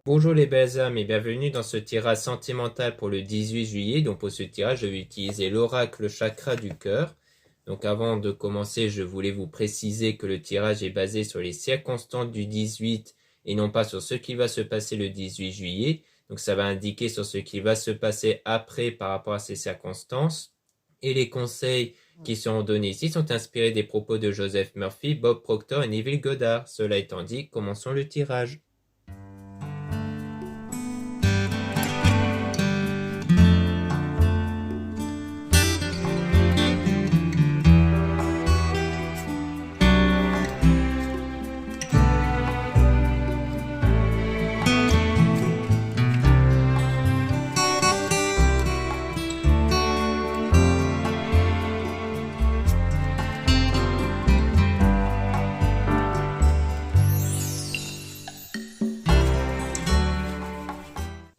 Bonjour les belles âmes et bienvenue dans ce tirage sentimental pour le 18 juillet. Donc pour ce tirage, je vais utiliser l'oracle chakra du cœur. Donc avant de commencer, je voulais vous préciser que le tirage est basé sur les circonstances du 18 et non pas sur ce qui va se passer le 18 juillet. Donc ça va indiquer sur ce qui va se passer après par rapport à ces circonstances. Et les conseils qui seront donnés ici sont inspirés des propos de Joseph Murphy, Bob Proctor et Neville Goddard. Cela étant dit, commençons le tirage.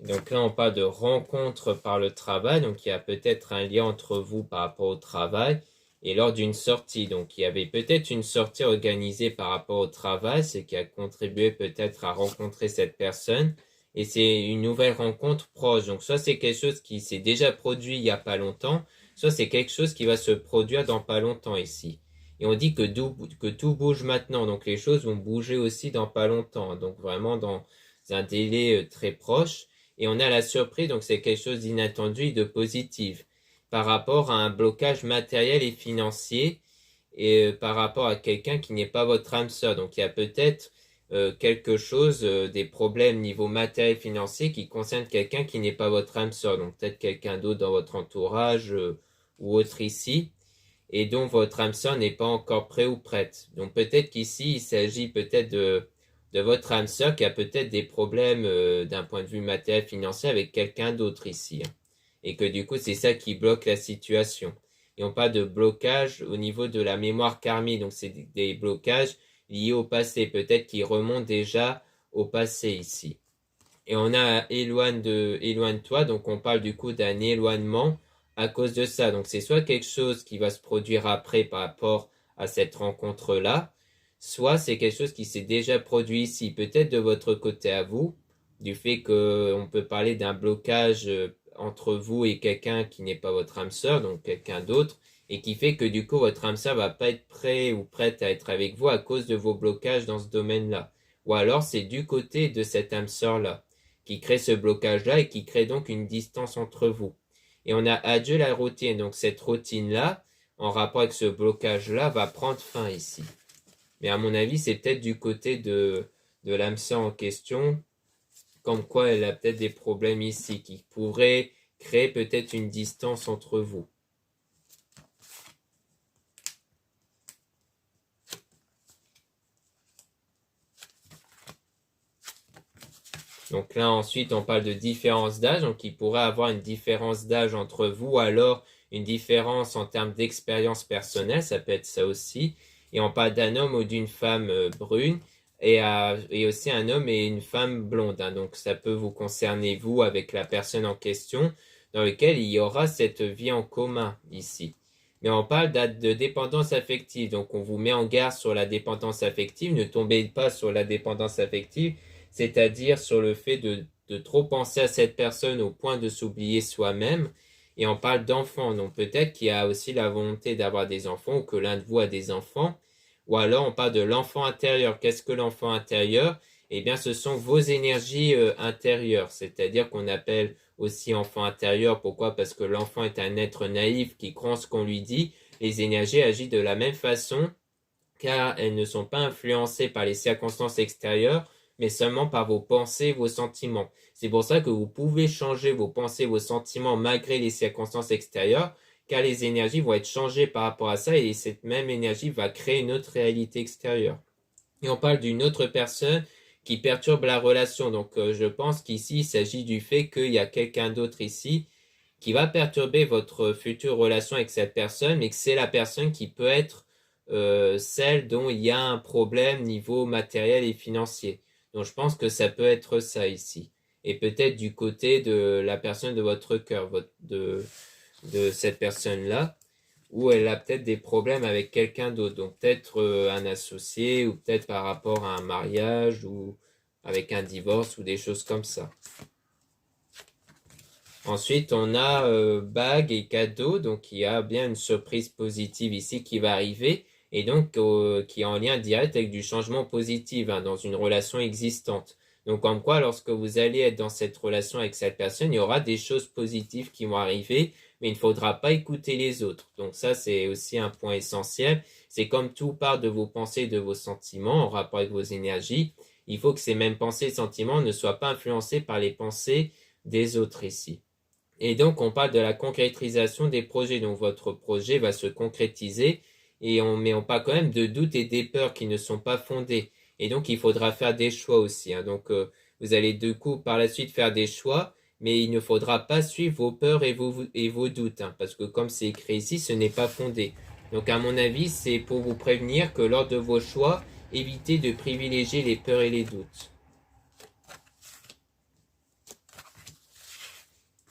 Donc là, on parle de rencontre par le travail. Donc il y a peut-être un lien entre vous par rapport au travail et lors d'une sortie. Donc il y avait peut-être une sortie organisée par rapport au travail, ce qui a contribué peut-être à rencontrer cette personne. Et c'est une nouvelle rencontre proche. Donc soit c'est quelque chose qui s'est déjà produit il n'y a pas longtemps, soit c'est quelque chose qui va se produire dans pas longtemps ici. Et on dit que tout bouge maintenant. Donc les choses vont bouger aussi dans pas longtemps. Donc vraiment dans un délai très proche. Et on a la surprise, donc c'est quelque chose d'inattendu et de positif par rapport à un blocage matériel et financier et par rapport à quelqu'un qui n'est pas votre âme sœur. Donc il y a peut-être quelque chose, des problèmes niveau matériel et financier qui concernent quelqu'un qui n'est pas votre âme sœur. Donc peut-être quelqu'un d'autre dans votre entourage ou autre ici et dont votre âme sœur n'est pas encore prêt ou prête. Donc peut-être qu'ici, il s'agit peut-être de votre âme sœur qui a peut-être des problèmes d'un point de vue matériel financier avec quelqu'un d'autre ici. Et que du coup, c'est ça qui bloque la situation. Et on parle de blocage au niveau de la mémoire karmique. Donc c'est des blocages liés au passé, peut-être qui remontent déjà au passé ici. Et on a éloigne-toi, donc on parle du coup d'un éloignement à cause de ça. Donc c'est soit quelque chose qui va se produire après par rapport à cette rencontre-là, soit c'est quelque chose qui s'est déjà produit ici, peut-être de votre côté à vous, du fait qu'on peut parler d'un blocage entre vous et quelqu'un qui n'est pas votre âme sœur, donc quelqu'un d'autre, et qui fait que du coup votre âme sœur va pas être prêt ou prête à être avec vous à cause de vos blocages dans ce domaine-là. Ou alors c'est du côté de cette âme sœur-là qui crée ce blocage-là et qui crée donc une distance entre vous. Et on a adieu la routine. Donc cette routine-là, en rapport avec ce blocage-là, va prendre fin ici. Mais à mon avis, c'est peut-être du côté de l'âme sœur en question, comme quoi elle a peut-être des problèmes ici, qui pourraient créer peut-être une distance entre vous. Donc là, ensuite, on parle de différence d'âge. Donc, il pourrait avoir une différence d'âge entre vous, alors une différence en termes d'expérience personnelle. Ça peut être ça aussi. Et on parle d'un homme ou d'une femme brune et aussi un homme et une femme blonde. Donc, ça peut vous concerner, vous, avec la personne en question, dans lequel il y aura cette vie en commun ici. Mais on parle de dépendance affective. Donc, on vous met en garde sur la dépendance affective. Ne tombez pas sur la dépendance affective, c'est-à-dire sur le fait de trop penser à cette personne au point de s'oublier soi-même. Et on parle d'enfants, donc peut-être qu'il y a aussi la volonté d'avoir des enfants ou que l'un de vous a des enfants. Ou alors on parle de l'enfant intérieur. Qu'est-ce que l'enfant intérieur? Eh bien, ce sont vos énergies intérieures, c'est-à-dire qu'on appelle aussi enfant intérieur. Pourquoi? Parce que l'enfant est un être naïf qui croit en ce qu'on lui dit. Les énergies agissent de la même façon car elles ne sont pas influencées par les circonstances extérieures, mais seulement par vos pensées, vos sentiments. C'est pour ça que vous pouvez changer vos pensées, vos sentiments malgré les circonstances extérieures, car les énergies vont être changées par rapport à ça et cette même énergie va créer une autre réalité extérieure. Et on parle d'une autre personne qui perturbe la relation. Donc je pense qu'ici il s'agit du fait qu'il y a quelqu'un d'autre ici qui va perturber votre future relation avec cette personne, mais que c'est la personne qui peut être celle dont il y a un problème niveau matériel et financier. Donc je pense que ça peut être ça ici. Et peut-être du côté de la personne de votre cœur, de cette personne-là, où elle a peut-être des problèmes avec quelqu'un d'autre. Donc peut-être un associé, ou peut-être par rapport à un mariage, ou avec un divorce ou des choses comme ça. Ensuite, on a bague et cadeau, donc il y a bien une surprise positive ici qui va arriver, et donc qui est en lien direct avec du changement positif hein, dans une relation existante. Donc comme quoi, lorsque vous allez être dans cette relation avec cette personne, il y aura des choses positives qui vont arriver, mais il ne faudra pas écouter les autres. Donc ça, c'est aussi un point essentiel. C'est comme tout part de vos pensées, de vos sentiments en rapport avec vos énergies. Il faut que ces mêmes pensées et sentiments ne soient pas influencés par les pensées des autres ici. Et donc, on parle de la concrétisation des projets. Donc, votre projet va se concrétiser mais on parle quand même de doutes et des peurs qui ne sont pas fondées. Et donc, il faudra faire des choix aussi. Hein. Donc, vous allez du coup par la suite faire des choix, mais il ne faudra pas suivre vos peurs et vos doutes. Hein, parce que comme c'est écrit ici, ce n'est pas fondé. Donc, à mon avis, c'est pour vous prévenir que lors de vos choix, évitez de privilégier les peurs et les doutes.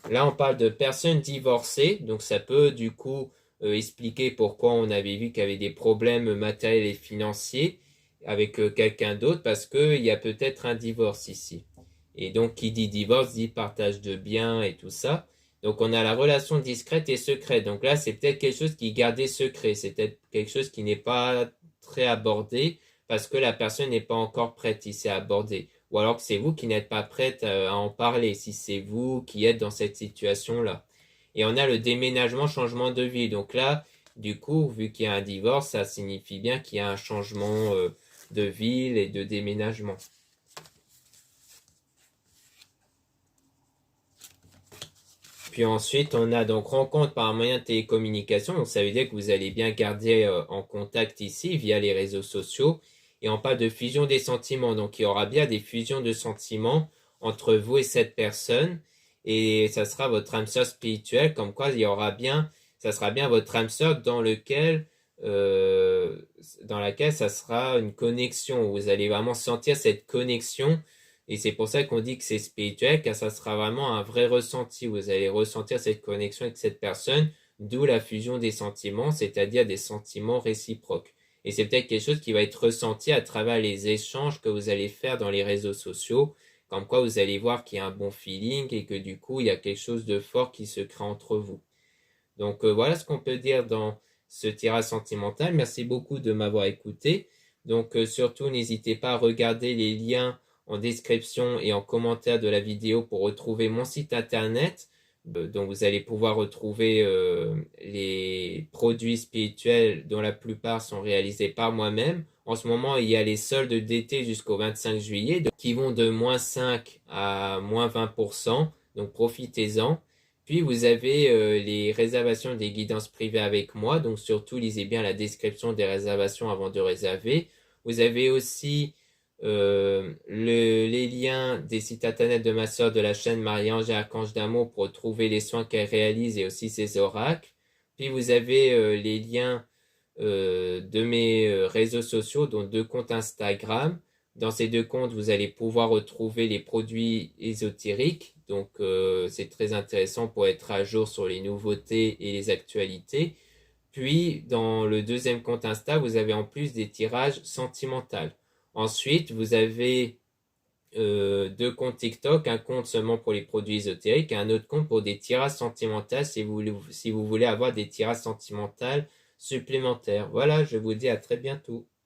Là, on parle de personnes divorcées, donc ça peut du coup expliquer pourquoi on avait vu qu'il y avait des problèmes matériels et financiers avec quelqu'un d'autre, parce qu'il y a peut-être un divorce ici. Et donc, qui dit divorce dit partage de biens et tout ça. Donc, on a la relation discrète et secrète. Donc là, c'est peut-être quelque chose qui est gardé secret. C'est peut-être quelque chose qui n'est pas très abordé parce que la personne n'est pas encore prête ici à aborder. Ou alors que c'est vous qui n'êtes pas prête à en parler, si c'est vous qui êtes dans cette situation-là. Et on a le déménagement, changement de vie. Donc là, du coup, vu qu'il y a un divorce, ça signifie bien qu'il y a un changement de ville et de déménagement. Puis ensuite, on a donc rencontre par moyen de télécommunication. Donc ça veut dire que vous allez bien garder en contact ici via les réseaux sociaux. Et on parle de fusion des sentiments. Donc il y aura bien des fusions de sentiments entre vous et cette personne. Et ça sera votre âme sœur spirituelle. Comme quoi, il y aura bien, ça sera bien votre âme sœur dans laquelle ça sera une connexion. Vous allez vraiment sentir cette connexion et c'est pour ça qu'on dit que c'est spirituel, car ça sera vraiment un vrai ressenti. Vous allez ressentir cette connexion avec cette personne, d'où la fusion des sentiments, c'est-à-dire des sentiments réciproques. Et c'est peut-être quelque chose qui va être ressenti à travers les échanges que vous allez faire dans les réseaux sociaux, comme quoi vous allez voir qu'il y a un bon feeling et que du coup, il y a quelque chose de fort qui se crée entre vous. Donc voilà ce qu'on peut dire dans ce tirage sentimental. Merci beaucoup de m'avoir écouté. Donc surtout, n'hésitez pas à regarder les liens en description et en commentaire de la vidéo pour retrouver mon site internet dont vous allez pouvoir retrouver les produits spirituels dont la plupart sont réalisés par moi-même. En ce moment, il y a les soldes d'été jusqu'au 25 juillet qui vont de -5 à -20%, donc profitez-en. Puis vous avez les réservations des guidances privées avec moi, donc surtout lisez bien la description des réservations avant de réserver. Vous avez aussi les liens des sites internet de ma sœur de la chaîne Marie-Ange et Archange d'Amour pour trouver les soins qu'elle réalise et aussi ses oracles. Puis vous avez les liens de mes réseaux sociaux, dont 2 comptes Instagram. Dans ces 2 comptes, vous allez pouvoir retrouver les produits ésotériques. Donc, c'est très intéressant pour être à jour sur les nouveautés et les actualités. Puis, dans le 2e compte Insta, vous avez en plus des tirages sentimentaux. Ensuite, vous avez 2 comptes TikTok, un compte seulement pour les produits ésotériques et un autre compte pour des tirages sentimentaux si vous voulez avoir des tirages sentimentaux supplémentaires. Voilà, je vous dis à très bientôt.